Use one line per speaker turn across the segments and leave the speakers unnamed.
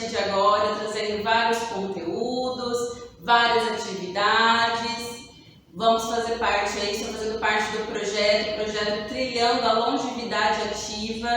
partir de agora, trazendo vários conteúdos, várias atividades. Vamos fazer parte aí, estou fazendo parte do projeto Trilhando a Longevidade Ativa,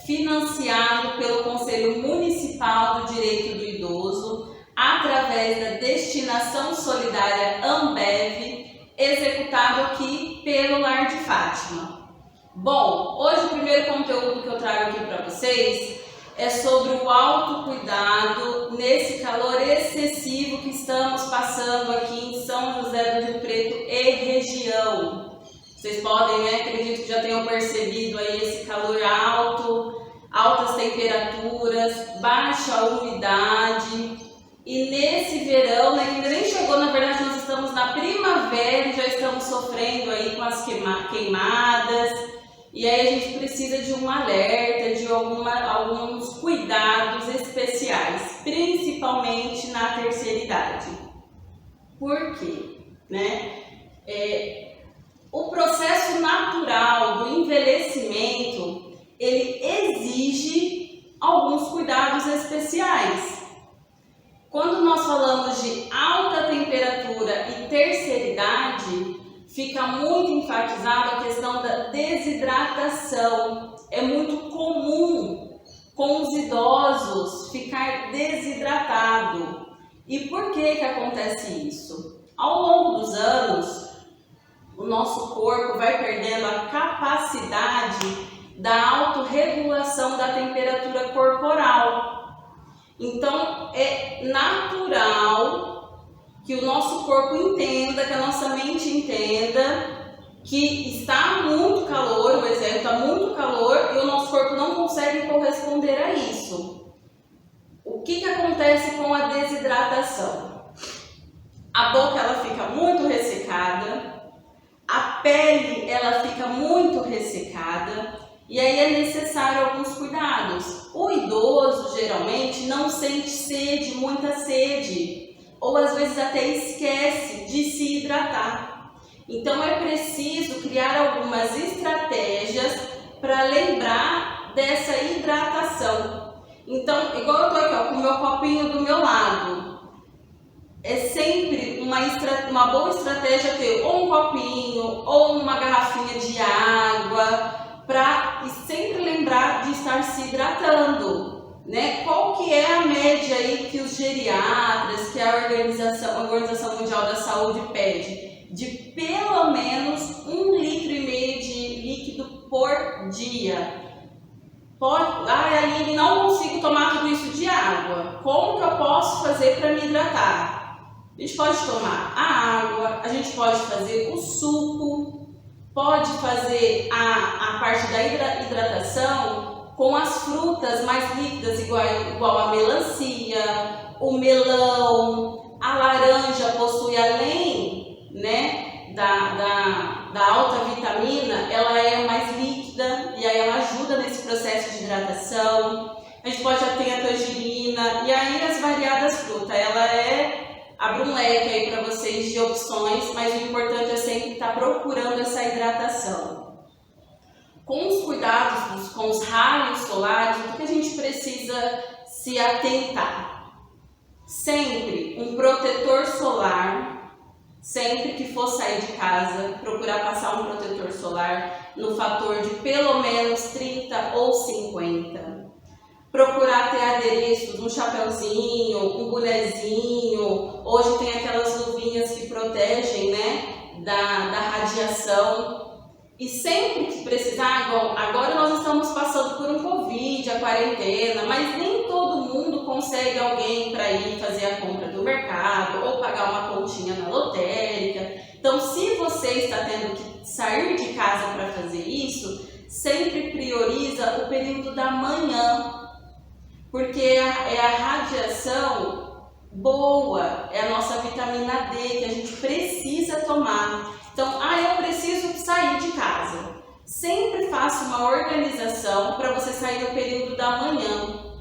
financiado pelo Conselho Municipal do Direito do Idoso, através da Destinação Solidária Ambev, executado aqui pelo Lar de Fátima. Bom, hoje o primeiro conteúdo que eu trago aqui para vocês é sobre o autocuidado nesse calor excessivo que estamos passando aqui em São José do Rio Preto e região. Vocês podem, acredito que já tenham percebido aí esse calor alto, altas temperaturas, baixa umidade. E nesse verão, que ainda nem chegou, na verdade nós estamos na primavera e já estamos sofrendo aí com as queimadas. E aí a gente precisa de um alerta, de alguns cuidados especiais, principalmente na terceira idade. Por quê? O processo natural do envelhecimento, ele exige alguns cuidados especiais. Quando nós falamos de alta temperatura e terceira idade, fica muito enfatizado a questão da desidratação. É muito comum com os idosos ficar desidratado. E por que acontece isso? Ao longo dos anos, o nosso corpo vai perdendo a capacidade da autorregulação da temperatura corporal. Então, é natural que o nosso corpo entenda, que a nossa mente entenda que está muito calor, o exemplo, está muito calor e o nosso corpo não consegue corresponder a isso. O que acontece com a desidratação? A boca ela fica muito ressecada, a pele ela fica muito ressecada. E aí é necessário alguns cuidados. O idoso geralmente não sente sede, muita sede, ou às vezes até esquece de se hidratar. Então é preciso criar algumas estratégias para lembrar dessa hidratação. Então, igual eu estou aqui com o meu copinho do meu lado, é sempre uma boa estratégia ter ou um copinho ou uma garrafinha de água, para sempre lembrar de estar se hidratando, Qual que é a média aí que os geriatras, que a Organização Mundial da Saúde pede? De pelo menos 1,5 litro de líquido por dia. Aline, não consigo tomar tudo isso de água. Como que eu posso fazer para me hidratar? A gente pode tomar a água, a gente pode fazer o suco, pode fazer a parte da hidratação com as frutas mais líquidas, igual a melancia, o melão, a laranja possui, além da alta vitamina, ela é mais líquida e aí ela ajuda nesse processo de hidratação. A gente pode ter a tangerina e aí as variadas frutas, abre um leque aí para vocês de opções, mas o importante é sempre estar procurando essa hidratação. Com os cuidados com os raios solares, o que a gente precisa se atentar? Sempre um protetor solar, sempre que for sair de casa, procurar passar um protetor solar no fator de pelo menos 30 ou 50. Procurar ter adereços, um chapeuzinho, um bonezinho. Hoje tem aquelas luvinhas que protegem, da radiação. E sempre que precisar, agora nós estamos passando por um Covid, a quarentena, mas nem todo mundo consegue alguém para ir fazer a compra do mercado ou pagar uma continha na lotérica. Então, se você está tendo que sair de casa para fazer isso, sempre prioriza o período da manhã. Porque é a radiação boa, é a nossa vitamina D que a gente precisa tomar. Então, eu preciso sair de casa. Sempre faça uma organização para você sair no período da manhã.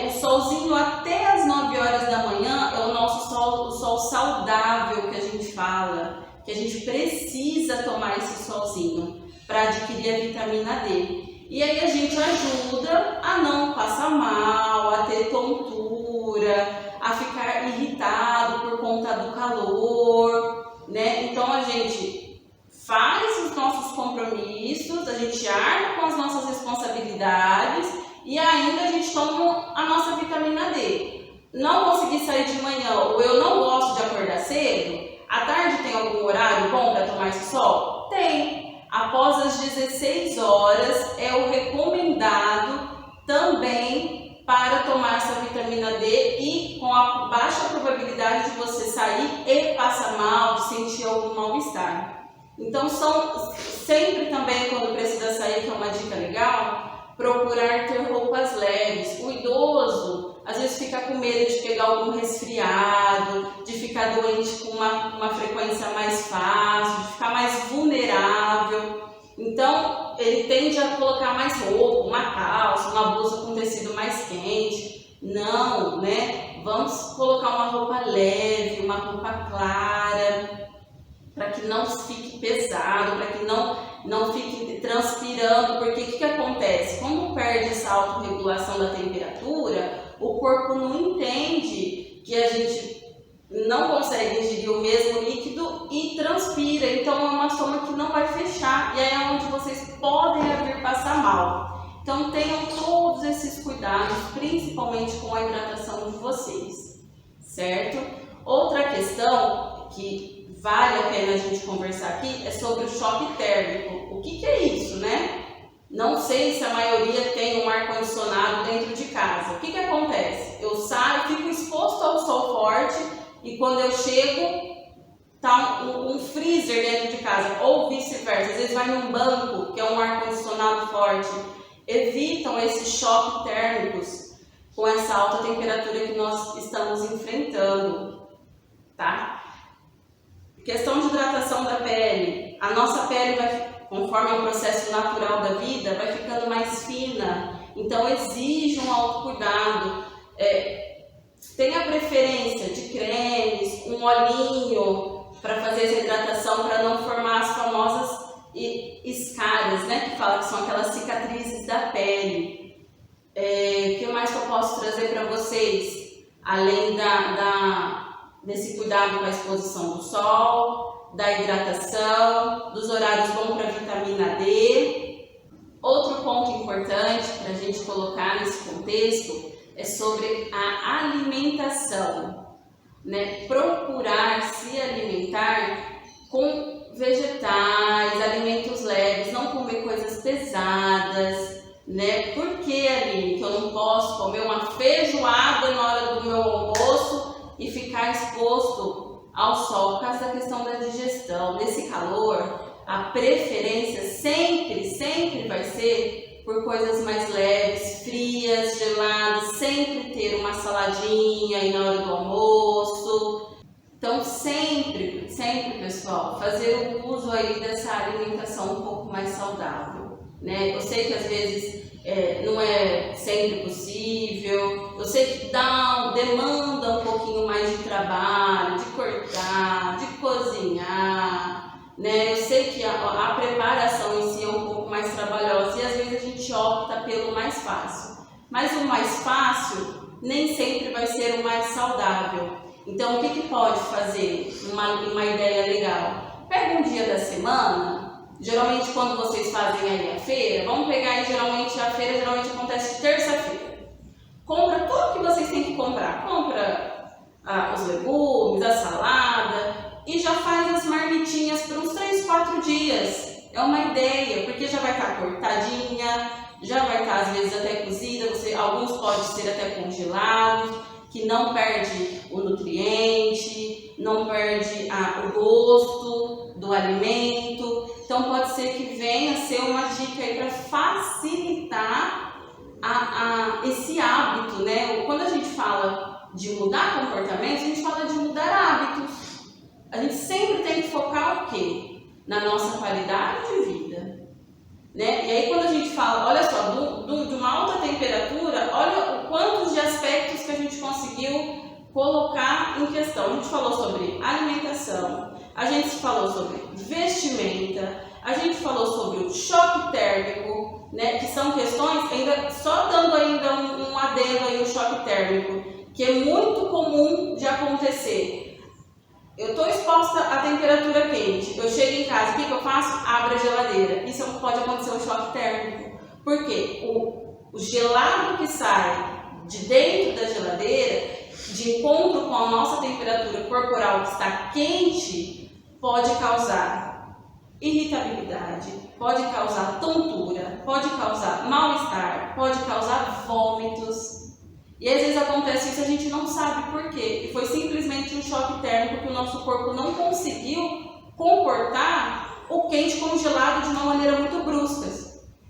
O solzinho até as 9 horas da manhã é o nosso sol, o sol saudável que a gente fala, que a gente precisa tomar esse solzinho para adquirir a vitamina D. E aí a gente ajuda a não passar mal, a ter tontura, a ficar irritado por conta do calor, né? Então a gente faz os nossos compromissos, a gente arca com as nossas responsabilidades e ainda a gente toma a nossa vitamina D. Não consegui sair de manhã ou eu não gosto de acordar cedo, à tarde tem algum horário bom para tomar esse sol? Tem. Após as 16 horas é o recomendado também para tomar essa vitamina D e com a baixa probabilidade de você sair e passar mal, de sentir algum mal-estar. Então são sempre também quando precisa sair, que é uma dica legal, procurar ter roupas leves. O idoso às vezes fica com medo de pegar algum resfriado, de ficar doente com uma frequência mais fácil, de ficar mais vulnerável. Então, ele tende a colocar mais roupa, uma calça, uma blusa com tecido mais quente. Não, né? Vamos colocar uma roupa leve, uma roupa clara, para que não fique pesado, para que não fique transpirando, porque o que acontece? Quando perde essa autorregulação da temperatura, o corpo não entende que a gente não consegue ingerir o mesmo líquido e transpira, então é uma soma que não vai fechar e aí é onde vocês podem vir passar mal. Então tenham todos esses cuidados, principalmente com a hidratação de vocês, certo? Outra questão que vale a pena a gente conversar aqui é sobre o choque térmico. O que é isso, né? Não sei se a maioria tem um ar-condicionado dentro de casa. O que acontece? Eu saio, fico exposto ao sol forte e quando eu chego, tá um freezer dentro de casa, ou vice-versa. Às vezes vai num banco, que é um ar-condicionado forte. Evitam esses choques térmicos com essa alta temperatura que nós estamos enfrentando, tá? Questão de hidratação da pele. A nossa pele vai, conforme o processo natural da vida, vai ficando mais fina. Então exige um autocuidado. Tenha preferência de cremes, um olhinho para fazer essa hidratação, para não formar as famosas escaras, né? Que fala que são aquelas cicatrizes da pele. O que mais que eu posso trazer para vocês? Além desse cuidado com a exposição do sol, da hidratação, dos horários bons para vitamina D. Outro ponto importante para a gente colocar nesse contexto é sobre a alimentação, né? Procurar se alimentar com vegetais, alimentos leves, não comer coisas pesadas, né? Por que, Aline, que eu não posso comer uma feijoada na hora do meu almoço e ficar exposto ao sol por causa da questão da digestão? Nesse calor, a preferência sempre vai ser por coisas mais leves, frias, geladas, sempre ter uma saladinha aí na hora do almoço. Então sempre, pessoal, fazer o uso aí dessa alimentação um pouco mais saudável, né? Eu sei que às vezes não é sempre possível, eu sei que demanda um pouquinho mais de trabalho, de cortar, de cozinhar, né? Eu sei que a preparação em si é um pouco mais trabalhosa e às vezes a gente opta pelo mais fácil. Mas o mais fácil nem sempre vai ser o mais saudável. Então o que pode fazer? Uma ideia legal. Pega um dia da semana, geralmente quando vocês fazem aí a feira, vamos pegar aí geralmente a feira acontece de terça-feira. Compra tudo que vocês têm que comprar. Compra os legumes, a salada e já faz as marmitinhas por uns 3, 4 dias. É uma ideia, porque já vai estar cortadinha, já vai estar às vezes até cozida, alguns podem ser até congelados, que não perde o nutriente, não perde o gosto do alimento. Então pode ser que venha a ser uma dica aí para facilitar esse hábito, né? Quando a gente fala de mudar comportamentos, a gente fala de mudar hábitos. A gente sempre tem que focar o quê? Na nossa qualidade de vida, né? E aí quando a gente fala, olha só, de uma alta temperatura, olha o quantos de aspectos que a gente conseguiu colocar em questão. A gente falou sobre alimentação, a gente falou sobre vestimenta, a gente falou sobre o choque térmico, né? Que são questões, ainda só dando ainda um adendo aí o choque térmico, que é muito comum de acontecer. Eu estou exposta à temperatura quente, eu chego em casa, o que eu faço? Abro a geladeira. Isso pode acontecer um choque térmico. Por quê? O gelado que sai de dentro da geladeira, de encontro com a nossa temperatura corporal que está quente, pode causar irritabilidade, pode causar tontura, pode causar mal-estar, pode causar vômitos. E às vezes acontece isso e a gente não sabe por quê. E foi simplesmente um choque térmico que o nosso corpo não conseguiu comportar o quente congelado de uma maneira muito brusca.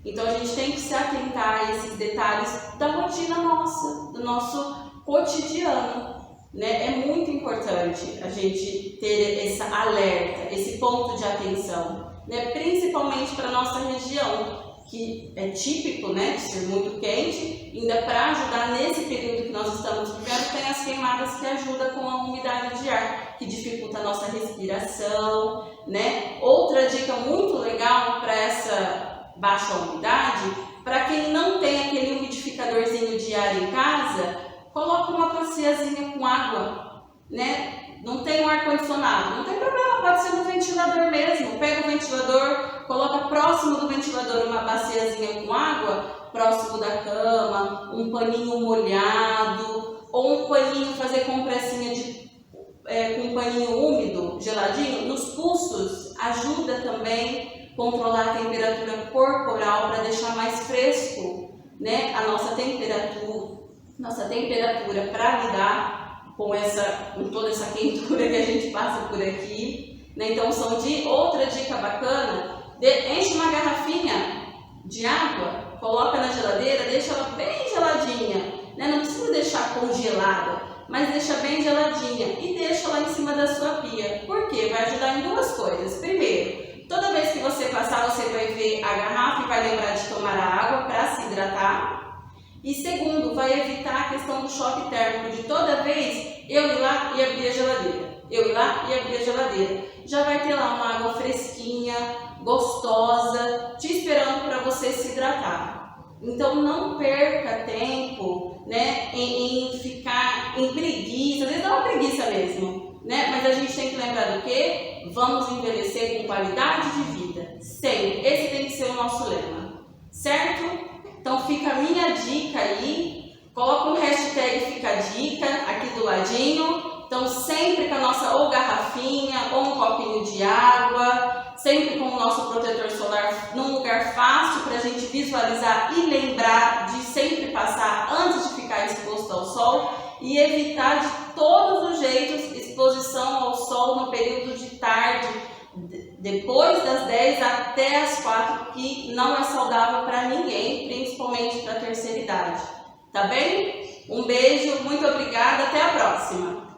Então a gente tem que se atentar a esses detalhes da rotina nossa, do nosso cotidiano. Né? É muito importante a gente ter esse alerta, esse ponto de atenção, né? Principalmente para a nossa região, que é típico, né, de ser muito quente. Ainda para ajudar nesse período que nós estamos vivendo, tem as queimadas que ajudam com a umidade de ar, que dificulta a nossa respiração, né? Outra dica muito legal para essa baixa umidade, para quem não tem aquele umidificadorzinho de ar em casa, coloca uma baciazinha com água, né? Não tem um ar-condicionado, não tem problema, pode ser no ventilador mesmo. Pega o ventilador, coloca próximo do ventilador uma baciazinha com água, próximo da cama, um paninho molhado, ou um paninho, fazer compressinha com um paninho úmido, geladinho, nos pulsos, ajuda também a controlar a temperatura corporal para deixar mais fresco, né, a nossa temperatura para lidar com toda essa quentura que a gente passa por aqui, né? Então outra dica bacana, enche uma garrafinha de água, coloca na geladeira, deixa ela bem geladinha, né? Não precisa deixar congelada, mas deixa bem geladinha e deixa lá em cima da sua pia. Por quê? Vai ajudar em duas coisas. Primeiro, toda vez que você passar, você vai ver a garrafa e vai lembrar de tomar a água para se hidratar. E segundo, vai evitar a questão do choque térmico, de toda vez eu ir lá e abrir a geladeira. Já vai ter lá uma água fresquinha, gostosa, te esperando para você se hidratar. Então não perca tempo, né, em ficar em preguiça, às vezes dá uma preguiça mesmo, né? Mas a gente tem que lembrar do quê? Vamos envelhecer com qualidade de vida, sempre. Esse tem que ser o nosso lema, certo? Então fica a minha dica aí, coloca um hashtag Fica a Dica aqui do ladinho. Então sempre com a nossa ou garrafinha ou um copinho de água, sempre com o nosso protetor solar num lugar fácil para a gente visualizar e lembrar de sempre passar antes de ficar exposto ao sol e evitar de todos os jeitos exposição ao sol no período de tarde, depois das 10 até as 4, que não é saudável para ninguém, principalmente para a terceira idade. Tá bem? Um beijo, muito obrigada, até a próxima!